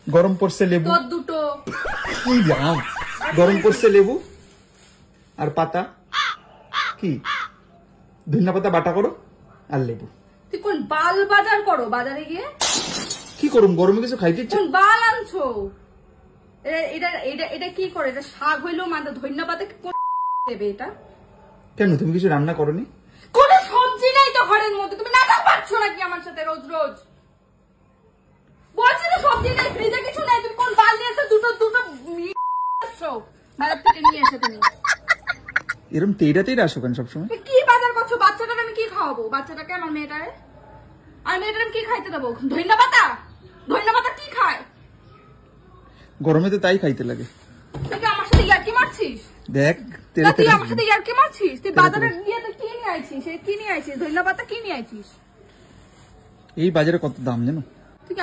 গরম পড়ছে লেবু তোর দুটো কি জাম গরম পড়ছে লেবু আর পাতা কি ধনিয়া পাতা বাটা করো আর লেবু। তুই কোন বাল বাজার করো বাজারে গিয়ে? কি করুম গরমে কিছু খাইতে ইচ্ছে। কোন বাল আনছো? এটা এটা এটা কি করে? এটা শাক হইলো মানে ধনিয়া পাতা কোন দেবে এটা? কেন তুমি কিছু রান্না করনি? কোনো সবজি নাই তো ঘরের মধ্যে, তুমি নাটক পাচ্ছো নাকি আমার সাথে রোজ রোজ? বলছি তো সবজি নাই, ফ্রিজে কিছু নাই, তুমি কোন বাল নিয়ে এসে দুটো দুটো বাইরে থেকে নিয়ে এসে তুমি এরকম তেইরা তেইরা আসো কেন সবসময়? কি বাজার করছো? বাচ্চাটাকে আমি কি খাওয়াবো? বাচ্চাটাকে আমার মেয়েটারে আর মেয়েটারে কি খাইতে দেবো? ধনিয়া পাতা? ধনিয়া পাতা কি খায়? গরমে তো তাই খাইতে লাগে। তুই কি আমার সাথে ইয়ার্কি মারছিস? দেখ তুই আমার সাথে ইয়ার্কি মারছিস? তুই বাজারে গিয়ে তো কি নিয়ে আইছিস? কি নিয়ে আইছিস? ধনিয়া পাতা কি নিয়ে আইছিস? এই বাজারে কত দাম জানো? তুই কি